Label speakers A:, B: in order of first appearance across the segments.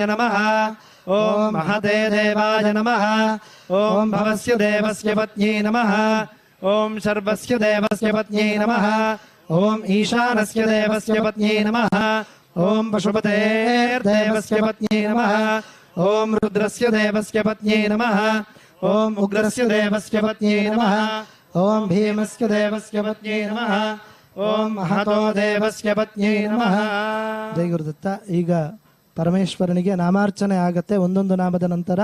A: नमः। ओम महते देवाय नमः। ओम भवस्य देवस्य पत्न्यै नमः। ओम सर्वस्य देवस्य पत्न्यै नमः। ओम ईशानस्य देवस्य पत्न्यै नमः। ओम पशुपतेर्देवस्य पत्न्यै नमः। ओम रुद्रस्य देवस्य पत्न्यै नमः। ओम उग्रस्य देवस्य पत्न्यै नमः। ओम भीमस्य देवस्य पत्न्यै नमः। ओम महतो देवस्य पत्न्यै नमः।
B: जय गुरुदत्त। ಈಗ ಪರಮೇಶ್ವರನಿಗೆ ನಾಮಾರ್ಚನೆ ಆಗತ್ತೆ. ಒಂದೊಂದು ನಾಮದ ನಂತರ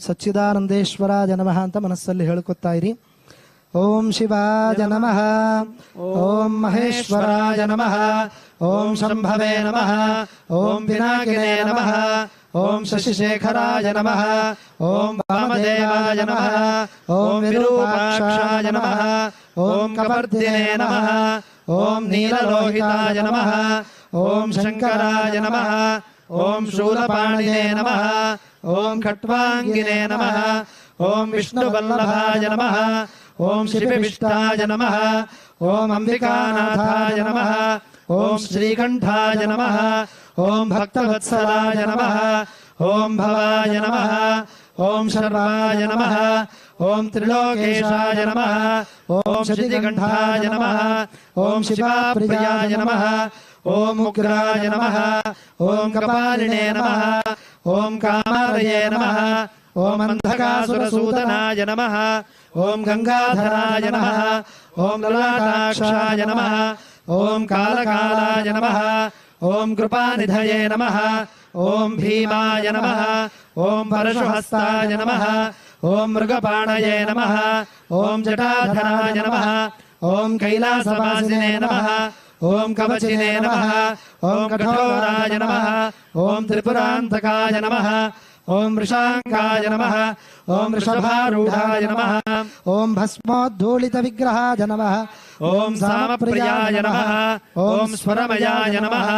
B: ಸಚ್ಚಿದಾನಂದೇಶ್ವರಾಯ ನಮಃ ಅಂತ ಮನಸ್ಸಲ್ಲಿ ಹೇಳ್ಕೊತಾ ಇರಿ. ಓಂ ಶಿವಾಯ ನಮಃ. ಓಂ ಮಹೇಶ್ವರಾಯ ನಮಃ. ಓಂ ಶಂಭವೇ ನಮಃ. ಓಂ ಪಿನಾಕಿನೇ ನಮಃ. ಓಂ ಶಶಿಶೇಖರಾಯ ನಮಃ. ಓಂ ವಾಮದೇವಾಯ ನಮಃ. ಓಂ ವಿರೂಪಾಕ್ಷಾಯ ನಮಃ. ಓಂ ಕಪರ್ದಿನೇ ನಮಃ. ಓಂ ನೀಲಲೋಹಿತಾಯ ನಮಃ. ಓಂ ಶಂಕರಾಯ ನಮಃ. ಓಂ ಶೂಲಪಾಣಿನೇ ನಮಃ. ಓಂ ಖಟ್ವಾಂಗಿನೇ ನಮಃ. ಓಂ ವಿಷ್ಣುವಲ್ಲಭಾಯ ನಮಃ. ಓಂ ಶಿಪಿವಿಷ್ಟಾಯ ನಮಃ. ಓಂ ಅಂಬಿಕಾನಾಥಾಯ ನಮಃ. ಓಂ ಶ್ರೀಕಂಠಾಯ ನಮಃ. ಓಂ ಭಕ್ತವತ್ಸಲಾಯ ನಮಃ. ಓಂ ಭವಾಯ ನಮಃ. ಓಂ ಶರ್ವಾಯ ನಮಃ. ಓಂ ತ್ರಿಲೋಕೇಶಾಯ ನಮಃ. ಓಂ ಶ್ರೀಕಂಠಾಯ ನಮಃ. ಓಂ ಶಿವಾಪ್ರಿಯಾಯ ನಮಃ. ಓಂ ಉಗ್ರಾಯ ನಮಃ. ಓಂ ಕಪಾಲಿನೇ ನಮಃ. ಓಂ ಕಾಮಾರಯೇ ನಮಃ. ಓಂ ಅಂಧಕಾಸುರಸೂದನಾಯ ನಮಃ. ಓಂ ಗಂಗಾಧರಾಯ ನಮಃ. ಓಂ ಲಲಾಟಾಕ್ಷಾಯ ನಮಃ. ಓಂ ಕಾಲಕಾಲಾಯ ನಮಃ. ಓಂ ಕೃಪಾನಿಧಯೇ ನಮಃ. ಓಂ ಭೀಮಾಯ ನಮಃ. ಓಂ ಪರಶುಹಸ್ತಾಯ ನಮಃ. ಓಂ ಮೃಗಪಾಣಯೇ ನಮಃ. ಓಂ ಜಟಾಧರಾಯ ನಮಃ. ಓಂ ಕೈಲಾಸವಾಸಿನೇ ನಮಃ. ಓಂ ಕವಚಿನೇ ನಮಃ. ಓಂ ಕಠೋರಾಯ ನಮಃ. ಓಂ ತ್ರಿಪುರಾಂತಕಾಯ ನಮಃ. ಓಂ ವೃಷಾಂಕಾಯ ನಮಃ. ಓಂ ವೃಷಭಾರೂಢಾಯ ನಮಃ. ಓಂ ಭಸ್ಮೋದ್ಧೂಳಿತ ವಿಗ್ರಹಾಯ ನಮಃ.
A: ಓಂ ಸಾಮಪ್ರಿಯಾಯ ನಮಃ. ಓಂ ಸ್ವರಮಯಾಯ ನಮಃ.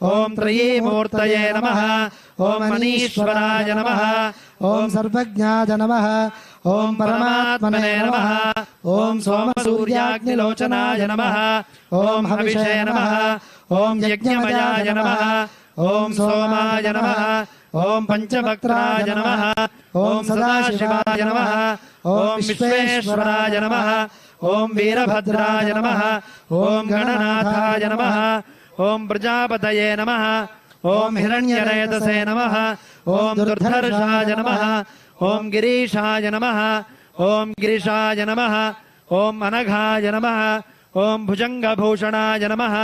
A: ಓಂ ತ್ರಯೀಮೂರ್ತಯೇ ನಮಃ. ಓಂ ಮನೀಶ್ವರಾಯ ನಮಃ.
B: ಓಂ ಸರ್ವಜ್ಞಾಯ ನಮಃ.
A: ಓಂ ಪರಮಾತ್ಮನೇ ನಮಃ. ಓಂ ಸೋಮಸೂರ್ಯಾಗ್ನಿಲೋಚನಾಯ ನಮಃ. ಓಂ ಹವಿಷೇ ನಮಃ. ಓಂ ಯಜ್ಞಮಯಾಯ ನಮಃ. ಓಂ ಸೋಮಾಯ ನಮಃ. ಓಂ ಪಂಚಭಕ್ತಾಯ ನಮಃ. ಓಂ ಸದಾಶಿವಾಯ ನಮಃ. ಓಂ ವಿಶ್ವೇಶ್ವರಾಯ ನಮಃ. ಓಂ ವೀರಭದ್ರಾಯ ನಮಃ. ಓಂ ಗಣನಾಥಾಯ ನಮಃ. ಓಂ ಪ್ರಜಾಪತಯೇ ನಮಃ. ಓಂ ಹಿರಣ್ಯರೇತಸೇ ನಮಃ. ಓಂ ದುರ್ಧರ್ಷಾಯ ನಮಃ. ಓಂ ಗಿರೀಶಾಯ ನಮಃ. ಓಂ ಗಿರಿಶಾಯ ನಮಃ. ಓಂ ಅನಘಾಯ ನಮಃ. ಓಂ ಭುಜಂಗಭೂಷಣಾಯ ನಮಃ.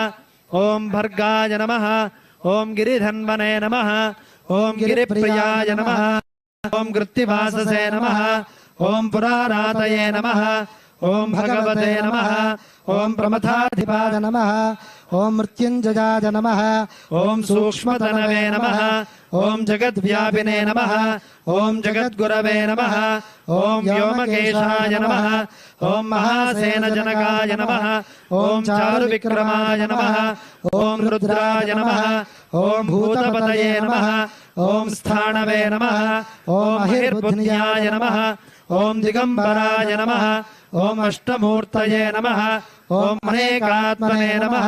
A: ಓಂ ಭರ್ಗಾಯ ನಮಃ. ಓಂ ಗಿರಿಧನ್ವನೇ ನಮಃ. ಓಂ ಗಿರಿಪ್ರಿಯಾಯ ನಮಃ. ಓಂ ಕೃತ್ತಿವಾಸಸೇ ನಮಃ. ಓಂ ಪುರಾರಾತಯೇ ನಮಃ. ಓಂ ಭಗವತೆ ನಮಃ. ಓಂ ಪ್ರಮಥಾಧಿಪಾಯ
B: ನಮಃ. ಓಂ ಮೃತ್ಯುಂಜಯಾಯ ನಮಃ.
A: ಓಂ ಸೂಕ್ಷ್ಮತನವೇ ನಮಃ. ಓಂ ಜಗದ್ವ್ಯಾಪಿನೇ ನಮಃ. ಓಂ ಜಗದ್ಗುರವೇ ನಮಃ. ಓಂ ವ್ಯೋಮಕೇಶಾಯ ನಮಃ. ಓಂ ಮಹಾಸೇನಜನಕಾಯ ನಮಃ. ಓಂ ಚಾರುವಿಕ್ರಮಾಯ ನಮಃ. ಓಂ ರುದ್ರಾಯ ನಮಃ. ಓಂ ಭೂತಪತಯೇ ನಮಃ. ಓಂ ಸ್ಥಾಣವೇ ನಮಃ. ಓಂ ಅಹಿರ್ಬುದ್ಧ್ಯಾಯ ನಮಃ. ಓಂ ದಿಗಂಬರಾಯ ನಮಃ. ಓಂ ಅಷ್ಟಮೂರ್ತಯೇ ನಮಃ. ಓಂ ಅನೇಕಾತ್ಮನೇ ನಮಃ.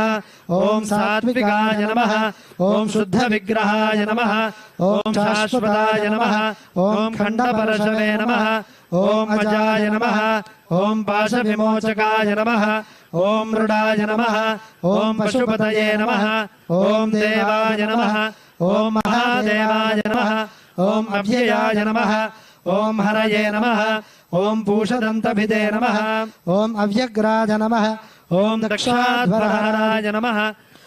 A: ಓಂ ಸಾತ್ವಿಕಾಯ ನಮಃ. ಓಂ ಶುದ್ಧ ವಿಗ್ರಹಾಯ ನಮಃ. ಓಂ ಶಾಶ್ವತಾಯ ನಮಃ. ಓಂ ಖಂಡಪರಶವೇ ನಮಃ. ಓಂ ಅಜಾಯ ನಮಃ. ಓಂ ಪಾಶವಿಮೋಚಕಾಯ ನಮಃ. ಓಂ ಮೃಡಾಯ ನಮಃ. ಓಂ ಪಶುಪತಯೇ ನಮಃ. ಓಂ ದೇವಾಯ ನಮಃ. ಓಂ ಮಹಾದೇವಾಯ ನಮಃ. ಓಂ ಅವ್ಯಯಾಯ ನಮಃ. ಓಂ ಹರಯೇ ನಮಃ. ಓಂ ಪೂಷದಂತಭಿದೇ ನಮಃ.
B: ಓಂ ಅವ್ಯಗ್ರಾಯ ನಮಃ.
A: ಓಂ ದಕ್ಷಾಧ್ವರಾಯ ನಮಃ.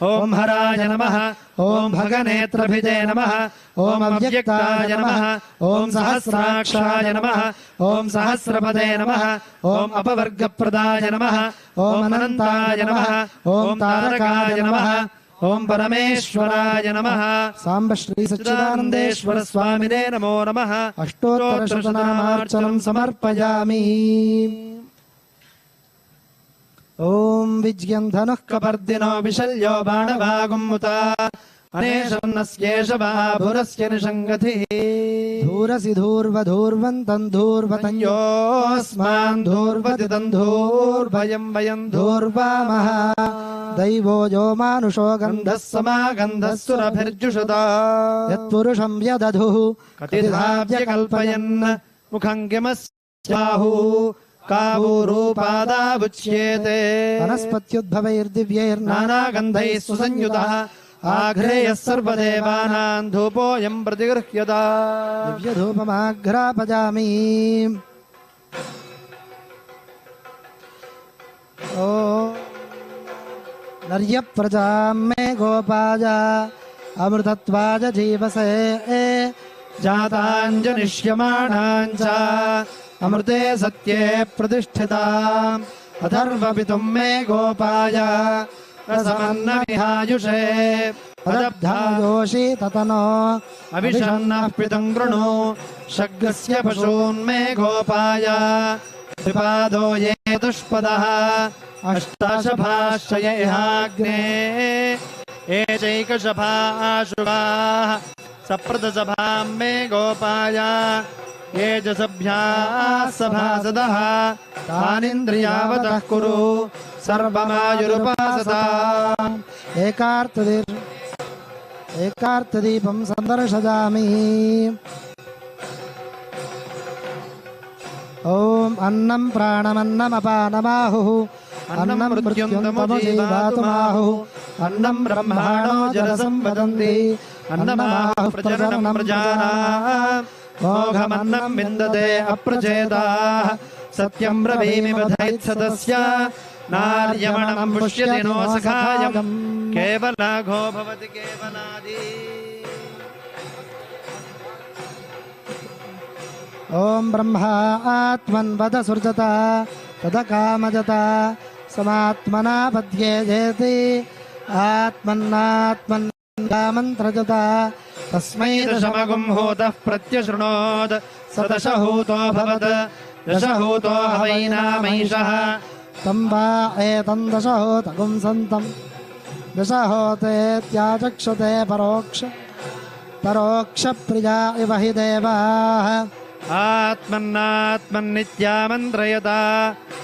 A: ಓಂ ಹರಾಯ ನಮಃ. ಓಂ ಭಗನೇತ್ರಭಿದೇ ನಮಃ. ಓಂ ಅವ್ಯಕ್ತಾಯ ನಮಃ. ಓಂ ಸಹಸ್ರಾಕ್ಷಾಯ ನಮಃ. ಓಂ ಸಹಸ್ರಪದೇ ನಮಃ. ಓಂ ಅಪವರ್ಗಪ್ರದಾಯ ನಮಃ. ಓಂ ಅನಂತಾಯ ನಮಃ. ಓಂ ತಾರಕಾಯ ನಮಃ. ಓಂ ಪರಮೇಶ್ವರಾಯ ನಮಃ.
B: ಸಾಂಬ ಶ್ರೀ
A: ಸಚ್ಚಿದಾನಂದೇಶ್ವರ ಸ್ವಾಮಿನೇ ನಮೋ ನಮಃ.
B: ಅಷ್ಟೋತ್ತರ ಶತನಾಮಾರ್ಚನಂ ಸಮರ್ಪಯಾಮಿ. ಓಂ ವಿಜ್ಯಂ ಧನುಃ
A: ಕಪರ್ದಿನೋ ವಿಶಲ್ಯೋ ಬಾಣವಾಗುಮ್ಮುತ अनेशन्नस्येष बाभुरस्य निषङ्गतिः
B: धूरसि धूर्वधूर्वन्तं धूर्वतन्योऽस्मान्
A: धूर्वति तन्धूर्भयं वयं
B: धूर्वामः दैवो यो मानुषो गन्धः
A: गन्धः समागन्धः सुरभिर्जुषदा
B: यत्पुरुषं यदधुः
A: कतिधाव्यकल्पयन् मुखं किमस्याहुः कावूरूपादावुच्येते
B: वनस्पत्युद्भवैर्दिव्यैर्नाना
A: नानागन्धैः सुसंयुतः आघ्रेयः सर्वदेवानां धूपोऽयं प्रतिगृह्यता
B: दिव्यधूपमाघ्रापजामि ओ नर्यप्रजां मे गोपाय अमृतत्वाय जीवसे
A: जाताञ्जनिष्यमाणाञ्च अमृते सत्ये प्रतिष्ठिताम् अथर्वपितुं मे गोपाय रसमन्नमिहायुषे
B: योषि ततनो
A: अभिषन्नः पितुं कृणु शग्गस्य पशून्मे गोपाय त्रिपादो ये दुष्पदः अष्टाशभाश्चयेहाग्ने ये चैकशभाशुभाः सप्रतसभां मे गोपाय ये च सभ्याः सभासदः तानिन्द्रियावतः कुरु सर्वमायुरुपासता
B: एकार्तदीपं सन्दर्शयामि ॐ अन्नं प्राणमन्नमपानमाहुः अन्नं मृत्युं तमजीवातुमाहुः अन्नं ब्रह्माणो जलसं वदन्ति
A: अन्नमाहुः प्रजननं प्रजानाः मोघमन्नं विन्दते अप्रचेताः सत्यं ब्रवीमि बधैत्सतस्य नार्यमणं पुष्यति नो सखायं केवलाघो भवति केवलादि
B: ॐ ब्रह्मा आत्मन्वद सृजता तदकामजता समात्मना पद्ये जेति आत्मन्नात्मन्यामन्त्रजता
A: तस्मै दशमगुं होतः प्रत्यशृणोत् स दशहूतोऽभवत् दशहूतो हवैनामैषः
B: तं वा एतं दशहोतगुं सन्तं दशहोतेत्याचक्षते परोक्षप्रिया इव हि देवाः
A: आत्मन्नात्मन्नित्यामन्त्रयता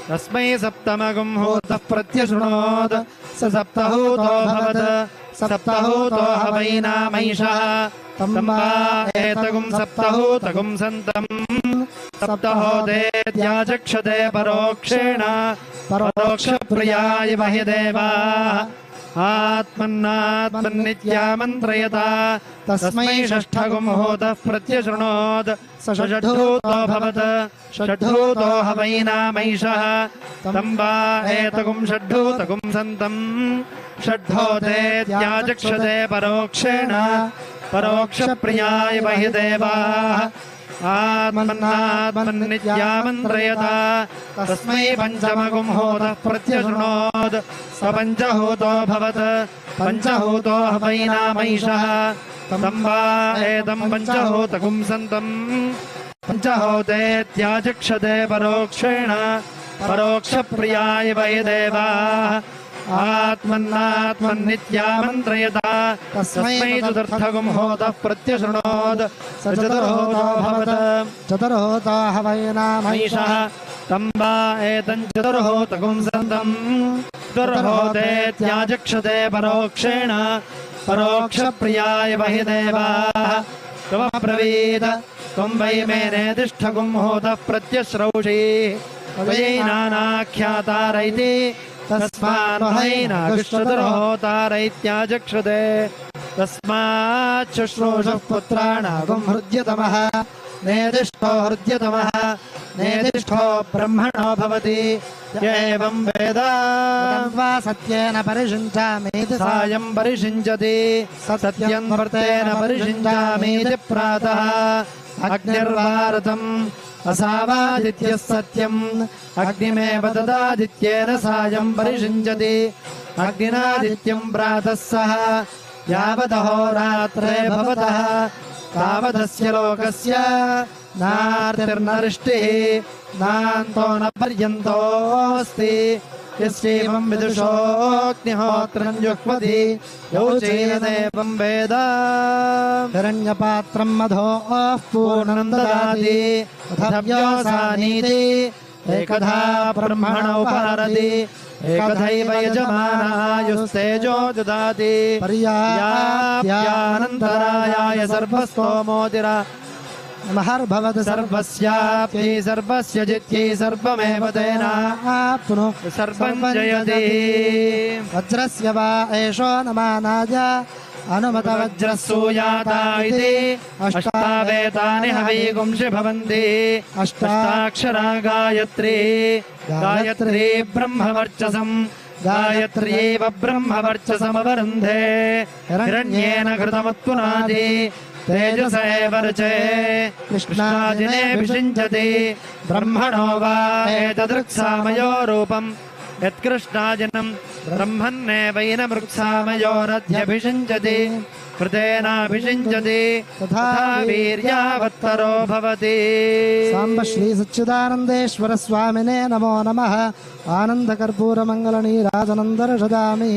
A: तस्मै सप्तमगुं होतः प्रत्यशृणोत् स सप्तहूतोऽभवत् सप्तहूतो हवैनामैषः तं वा एतगुं सप्तहूतगुं सन्तम् सप्तहोतेत्याचक्षते परोक्षेण परोक्षप्रिया इव हि देवाः आत्मन्नात्मन्नित्यामन्त्रयता तस्मै षष्ठगुं होतः प्रत्यशृणोत् स षड्ढूतोऽभवत् षड्ढूतो हवैनामैषः तं वा एतगुं षड्ढूतगुं सन्तम् षड्ढोतेत्याचक्षते परोक्षेण परोक्षप्रिया इव हि देवाः आत्मन्नात्मन्नित्यामन्त्रयता तस्मै पञ्चमगुं होतः प्रत्यशृणोत् स पञ्चहूतोऽभवत् पञ्चहूतो हवैनामैषः तं वा एतं पञ्चहूतगुं सन्तम् पञ्चहोतेत्याचक्षते परोक्षेण परोक्षप्रिया इव हि देवाः आत्मन्नात्मन्नित्यामन्त्रयता तस्मै चतुर्थगुं होतः प्रत्यशृणोत् स चतुर्होतोऽभवत्
B: चतुर्होतो हवैनामैषः
A: तं वा एतं चतुर्होतगुं सन्तम् चतुर्होतेत्याचक्षते परोक्षेण परोक्षप्रिया इव हि देवाः त्वमब्रवीत् त्वं वै मे नेतिष्ठगुं होतः प्रत्यश्रौषि वैनानाख्यातार इति तस्मान्वहैनागुश्चतुर्होतारैत्याचक्षते तस्माच्छुश्रूषः पुत्राणागुं हृद्यतमः नेदिष्ठो हृद्यतमः नेदिष्ठो ब्रह्मणो भवति य एवं वेद
B: वा सत्येन परिषिञ्चामीति
A: सायं परिषिञ्चति सत्यं वर्तेन परिषिञ्चामीति प्रातः अग्निर्वारुतम् असावादित्यः सत्यम् अग्निमेव तदादित्येन सायं परिषिञ्चति अग्निनादित्यं प्रातः सह यावदहोरात्रे भवतः तावदस्य लोकस्य नार्तिर्नरिष्टिः नान्तो न पर्यन्तोऽस्ति यस्यैवं विदुषोऽग्निहोत्रं जुह्वति यौ चैनदेवं वेद
B: हिरण्यपात्रं मधोः पूर्णं ददाति
A: तथव्योऽसानीति एकधा ब्रह्मणो उपहरति एकथैव यजमानायुस्तेजो ददाति पर्याप्यानन्तरायाय सर्वस्तोमोतिरा
B: महर्भवत्
A: सर्वस्याप्यै सर्वस्य जित्यै सर्वमेव तेनाप्नु सर्वं जयति
B: वज्रस्य वा एषो नमानाय अनुमतवज्रः
A: सूयाता इति अष्टावेतानि हवीगुंषि भवन्ति अष्टाक्षरा गायत्री गायत्री ब्रह्मवर्चसम् गायत्र्यैव ब्रह्मवर्चसमवरुन्धे हिरण्येन घृतमत्पुनादि तेजस एव रचे कृष्णाजिनेऽभिषिञ्चति ब्रह्मणो वा एतदृक्सामयो रूपम् यत्कृष्णाजिनं ब्रह्मन्नेवैन मृक्सामयोरध्यभिषिञ्चति कृतेनाभिषिञ्चति तथा वीर्यावत्तरो भवति।
B: सांब श्री सच्चिदानंदेश्वर स्वामिने नमो नमः। आनन्दकर्पूरमङ्गलनीराजनं दर्शयामि।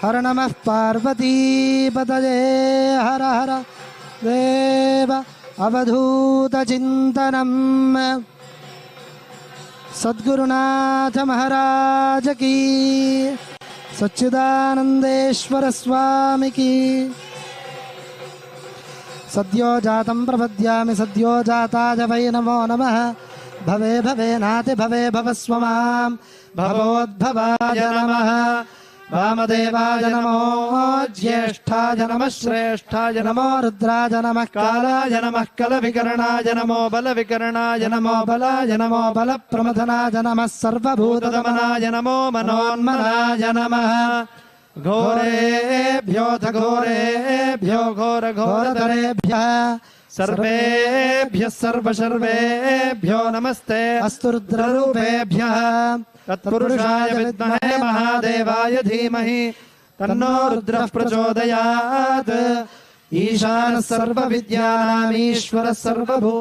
B: हर नमः पार्वतीपतये हर हर देव अवधूतचिन्तनम्। सद्गुरुनाथ महाराज की, सच्चिदानंदेश्वर स्वामी की। सद्यो जातं प्रपद्यामि सद्यो जाताय वै नमो नमः। भवे भवे नाति भवे भवस्व मां भवोद्भवाय नमः। वामदेवाय नमो ज्येष्ठाय नमः श्रेष्ठाय नमो रुद्राय नमः कालाय नमः कलविकरणाय नमो बलविकरणाय नमो बलाय नमो बलप्रमथनाय नमः सर्वभूतदमनाय नमो मनोन्मनाय नमः। घोरेभ्योऽथ घोरेभ्यो घोरघोरतरेभ्यः सर्वेभ्यः सर्वशर्वेभ्यो नमस्ते अस्तु रुद्ररूपेभ्यः। तत्पुरुषाय विद्महे महादेवाय धीमहि तन्नो रुद्रः प्रचोदयात्। ईशानः सर्वविद्यानामीश्वरः सर्वभू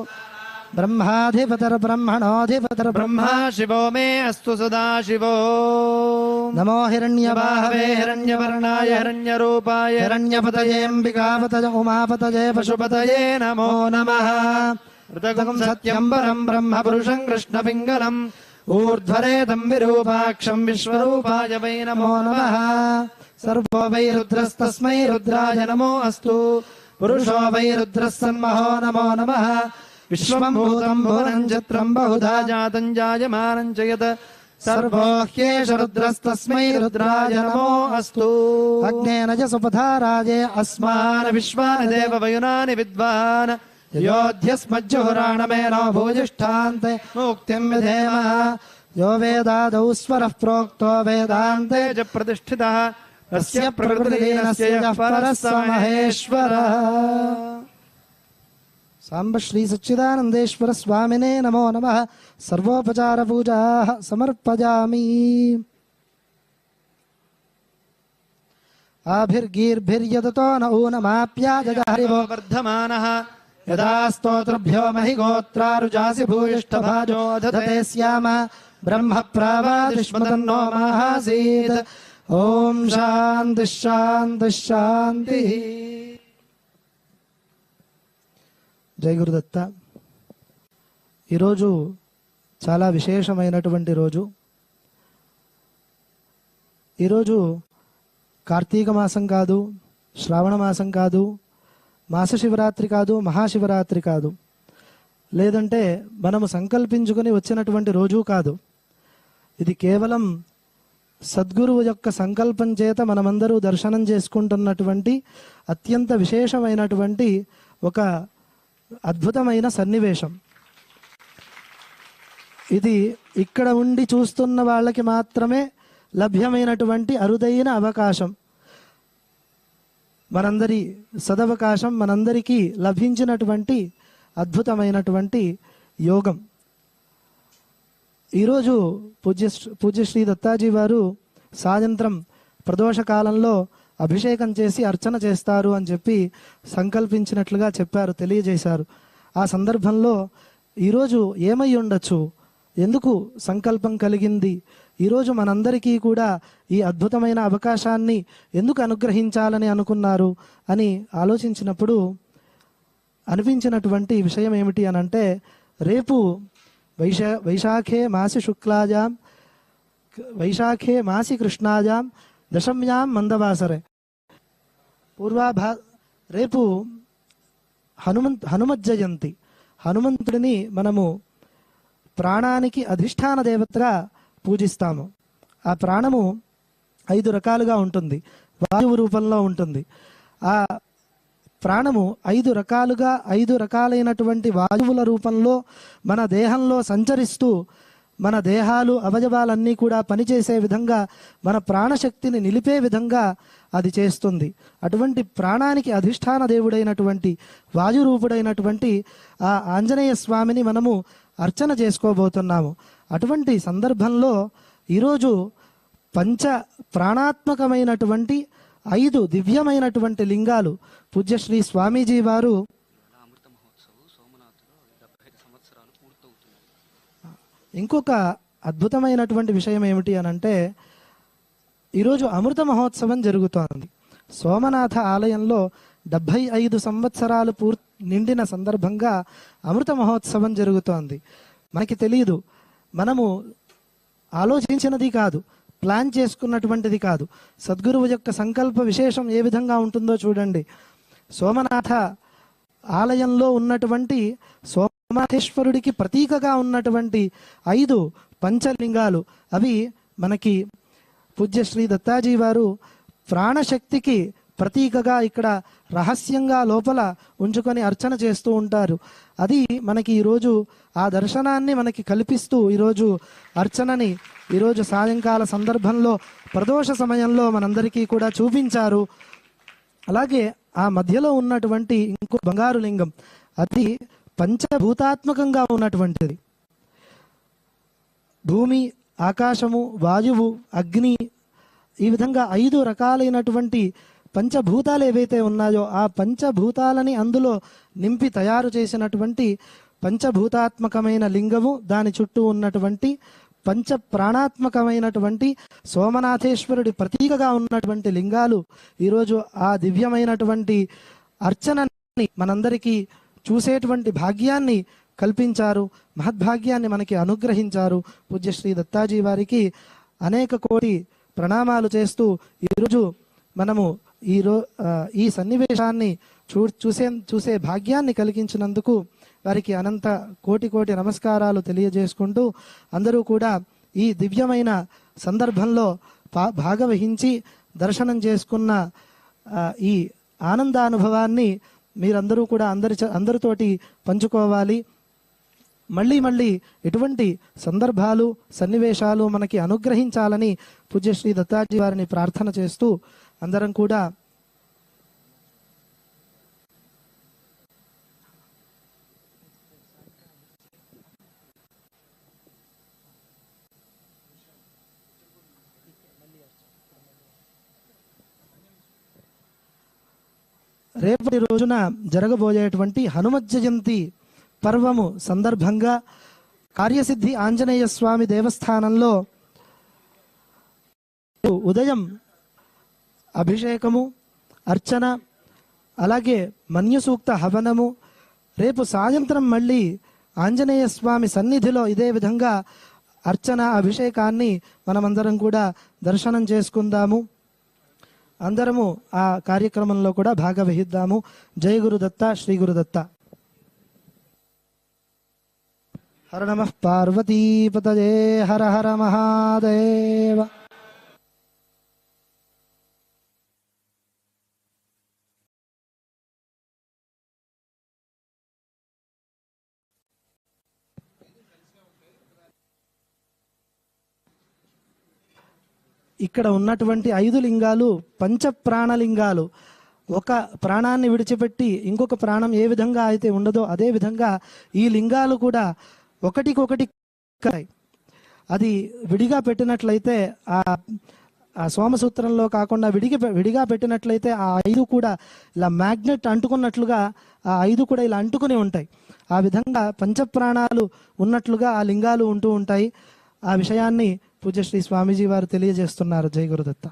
B: ब्रह्माधिपतिर्ब्रह्मणोऽधिपतिर् ब्रह्मा शिवो मे अस्तु सदा शिवो। नमो हिरण्यबाहवे हिरण्यवर्णाय हिरण्यरूपाय हिरण्यपतये अम्बिकापतये उमापतये पशुपतये नमो नमः। ऋतगं सत्यं परं ब्रह्म पुरुषं कृष्णपिङ्गलम् ऊर्ध्वरेदं विरूपाक्षं विश्वरूपाय वै नमो नमः। सर्वो वै रुद्रस्तस्मै रुद्राय नमो अस्तु। पुरुषो वै रुद्रः सन्महो नमो नमः। विश्वं भूतं भुवनं चित्रं बहुधा जातं जायमानं च यत् सर्वो ह्येष रुद्रस्तस्मै रुद्राय नमो अस्तु। अग्नेन च सुपथाराजे अस्मान् विश्वानि देव वयुनानि विद्वान् योऽध्यस्मज्जुहुराणमेनो भूयिष्ठान्ते मुक्तिं विधेमः। यो वेदादौ स्वरः प्रोक्तो वेदान्ते च प्रतिष्ठितः तस्य प्रकृतिलीनस्य यः परः स महेश्वरः। सांब श्री सच्चिदानंदेश्वर स्वामिने नमो नमः। सर्वोपचार पूजाः समर्पयामि। आभिर्गीर्भिर्यदतो न ऊनमाप्याजज हरिवो वर्धमानः। यदा स्तोत्रभ्यो महि गोत्रारुजासि भूयिष्ठभाजो दधते स्याम ब्रह्म प्रावादिष्मतन्नो माहासीत्। ओम शांति शांति शांति। జై గురుదత్త. ఈరోజు చాలా విశేషమైనటువంటి రోజు. ఈరోజు కార్తీక మాసం కాదు, శ్రావణ మాసం కాదు, మాస శివరాత్రి కాదు, మహాశివరాత్రి కాదు, లేదంటే మనము సంకల్పించుకొని వచ్చినటువంటి రోజు కాదు. ఇది కేవలం సద్గురువు యొక్క సంకల్పం చేత మనమందరూ దర్శనం చేసుకుంటున్నటువంటి అత్యంత విశేషమైనటువంటి ఒక అద్భుతమైన సన్నివేశం. ఇది ఇక్కడ ఉండి చూస్తున్న వాళ్ళకి మాత్రమే లభ్యమైనటువంటి అరుదైన అవకాశం. మనందరి సదవకాశం, మనందరికీ లభించినటువంటి అద్భుతమైనటువంటి యోగం. ఈరోజు పూజ్య శ్రీ దత్తాజీ వారు సాయంత్రం ప్రదోష కాలంలో అభిషేకం చేసి అర్చన చేస్తారు అని చెప్పి సంకల్పించినట్లుగా చెప్పారు, తెలియజేశారు. ఆ సందర్భంలో ఈరోజు ఏమై ఉండొచ్చు, ఎందుకు సంకల్పం కలిగింది, ఈరోజు మనందరికీ కూడా ఈ అద్భుతమైన అవకాశాన్ని ఎందుకు అనుగ్రహించాలని అనుకున్నారు అని ఆలోచించినప్పుడు అనిపించినటువంటి విషయం ఏమిటి అనంటే, రేపు వైశాఖే మాసి కృష్ణాజాం దశమ్యాం మందవాసరే రేపు హనుమత్ జయంతి. హనుమంతుడిని మనము ప్రాణానికి అధిష్టాన దేవతగా పూజిస్తాము. ఆ ప్రాణము 5 రకాలుగా ఉంటుంది, వాయువు రూపంలో ఉంటుంది. ఆ ప్రాణము 5 రకాలుగా 5 రకాలైనటువంటి వాయువుల రూపంలో మన దేహంలో సంచరిస్తూ మన దేహాలు అవయవాలన్నీ కూడా పనిచేసే విధంగా, మన ప్రాణశక్తిని నిలిపే విధంగా అది చేస్తుంది. అటువంటి ప్రాణానికి అధిష్టాన దేవుడైనటువంటి వాయురూపుడైనటువంటి ఆ ఆంజనేయ స్వామిని మనము అర్చన చేసుకోబోతున్నాము. అటువంటి సందర్భంలో ఈరోజు పంచ ప్రాణాత్మకమైనటువంటి 5 దివ్యమైనటువంటి లింగాలు పూజ్యశ్రీ స్వామీజీ వారు ఇంకొక అద్భుతమైనటువంటి విషయం ఏమిటి అనంటే, ఈరోజు అమృత మహోత్సవం జరుగుతోంది. సోమనాథ ఆలయంలో 75 సంవత్సరాలు నిండిన సందర్భంగా అమృత మహోత్సవం జరుగుతోంది. మనకి తెలియదు, మనము ఆలోచించినది కాదు, ప్లాన్ చేసుకున్నటువంటిది కాదు. సద్గురువు యొక్క సంకల్ప విశేషం ఏ విధంగా ఉంటుందో చూడండి. సోమనాథ ఆలయంలో ఉన్నటువంటి సోమనాథేశ్వరుడికి ప్రతీకగా ఉన్నటువంటి 5 పంచలింగాలు, అవి మనకి పూజ్యశ్రీ దత్తాజీ వారు ప్రాణశక్తికి ప్రతీకగా ఇక్కడ రహస్యంగా లోపల ఉంచుకొని అర్చన చేస్తూ ఉంటారు. అది మనకి ఈరోజు ఆ దర్శనాన్ని మనకి కల్పిస్తూ ఈరోజు అర్చనని ఈరోజు సాయంకాల సందర్భంలో ప్రదోష సమయంలో మనందరికీ కూడా చూపించారు. అలాగే ఆ మధ్యలో ఉన్నటువంటి ఇంకో బంగారు లింగం, అది పంచభూతాత్మకంగా ఉన్నటువంటిది. భూమి, ఆకాశము, వాయువు, అగ్ని, ఈ విధంగా 5 రకాలైనటువంటి పంచభూతాలు ఏవైతే ఉన్నాయో ఆ పంచభూతాలని అందులో నింపి తయారు చేసినటువంటి పంచభూతాత్మకమైన లింగము, దాని చుట్టూ ఉన్నటువంటి పంచ ప్రాణాత్మకమైనటువంటి సోమనాథేశ్వరుడి ప్రతీకగా ఉన్నటువంటి లింగాలు ఈరోజు ఆ దివ్యమైనటువంటి అర్చనని మనందరికీ చూసేటువంటి భాగ్యాన్ని కల్పించారు, మహద్భాగ్యాన్ని మనకి అనుగ్రహించారు. పూజ్యశ్రీ దత్తాజీ వారికి అనేక కోటి ప్రణామాలు చేస్తూ ఈరోజు మనము ఈ సన్నివేశాన్ని చూసే భాగ్యాన్ని కలిగించినందుకు వారికి అనంత కోటి నమస్కారాలు తెలియజేసుకుంటూ, అందరూ కూడా ఈ దివ్యమైన సందర్భంలో భాగవహించి దర్శనం చేసుకున్న ఈ ఆనందానుభవాన్ని మీరందరూ కూడా అందరితోటి పంచుకోవాలి. మళ్ళీ ఎటువంటి సందర్భాలు, సన్నివేశాలు మనకి అనుగ్రహించాలని పూజ్యశ్రీ దత్తాజీ వారిని ప్రార్థన చేస్తూ అందరం కూడా రేపటి రోజున జరగబోయేటువంటి హనుమత్ జయంతి పర్వము సందర్భంగా కార్యసిద్ధి ఆంజనేయ స్వామి దేవస్థానంలో ఉదయం అభిషేకము, అర్చన, అలాగే మన్యుసూక్త హవనము, రేపు సాయంత్రం మళ్ళీ ఆంజనేయ స్వామి సన్నిధిలో ఇదే విధంగా అర్చన, అభిషేకాన్ని మనమందరం కూడా దర్శనం చేసుకుందాము. అందరము ఆ కార్యక్రమంలో కూడా భాగవహిద్దాము. జయ గురుదత్త, శ్రీ గురుదత్త. హర నమః పార్వతీపతయే, హర హర మహాదేవ. ఇక్కడ ఉన్నటువంటి 5 లింగాలు పంచప్రాణలింగాలు. ఒక ప్రాణాన్ని విడిచిపెట్టి ఇంకొక ప్రాణం ఏ విధంగా అయితే ఉండదో అదే విధంగా ఈ లింగాలు కూడా ఒకటికొకటి. అది విడిగా పెట్టినట్లయితే ఆ సోమసూత్రంలో కాకుండా విడిగా పెట్టినట్లయితే ఆ 5 కూడా ఇలా మ్యాగ్నెట్ అంటుకున్నట్లుగా ఆ 5 కూడా ఇలా అంటుకుని ఉంటాయి. ఆ విధంగా పంచప్రాణాలు ఉన్నట్లుగా ఆ లింగాలు ఉంటూ ఉంటాయి. ఆ విషయాన్ని పూజ్యశ్రీ స్వామీజీ వారు తెలియజేస్తున్నారు. జై గురుదత్త.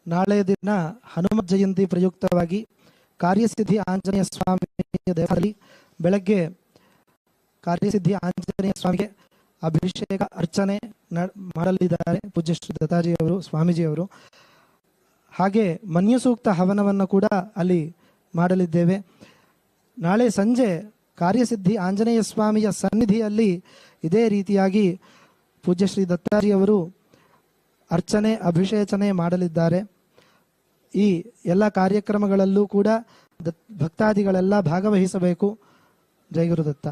B: ನಾಳೆ ದಿನ ಹನುಮತ್ ಜಯಂತಿ ಪ್ರಯುಕ್ತವಾಗಿ ಕಾರ್ಯಸಿದ್ಧಿ ಆಂಜನೇಯ ಸ್ವಾಮಿ ದೇವರಲ್ಲಿ ಬೆಳಗ್ಗೆ ಕಾರ್ಯಸಿದ್ಧಿ ಆಂಜನೇಯ ಸ್ವಾಮಿಗೆ ಅಭಿಷೇಕ ಅರ್ಚನೆ ಮಾಡಲಿದ್ದಾರೆ ಪೂಜ್ಯ ಶ್ರೀ ದತ್ತಾಜಿಯವರು ಸ್ವಾಮೀಜಿಯವರು. ಹಾಗೆ ಮನ್ಯು ಸೂಕ್ತ ಹವನವನ್ನು ಕೂಡ ಅಲ್ಲಿ ಮಾಡಲಿದ್ದೇವೆ. ನಾಳೆ ಸಂಜೆ ಕಾರ್ಯಸಿದ್ಧಿ ಆಂಜನೇಯ ಸ್ವಾಮಿಯ ಸನ್ನಿಧಿಯಲ್ಲಿ ಇದೇ ರೀತಿಯಾಗಿ ಪೂಜ್ಯ ಶ್ರೀ ದತ್ತಾಜಿಯವರು ಅರ್ಚನೆ ಅಭಿಷೇಚನೆ ಮಾಡಲಿದ್ದಾರೆ. ಈ ಎಲ್ಲ ಕಾರ್ಯಕ್ರಮಗಳಲ್ಲೂ ಕೂಡ ಭಕ್ತಾದಿಗಳೆಲ್ಲ ಭಾಗವಹಿಸಬೇಕು. ಜೈ ಗುರುದತ್ತ.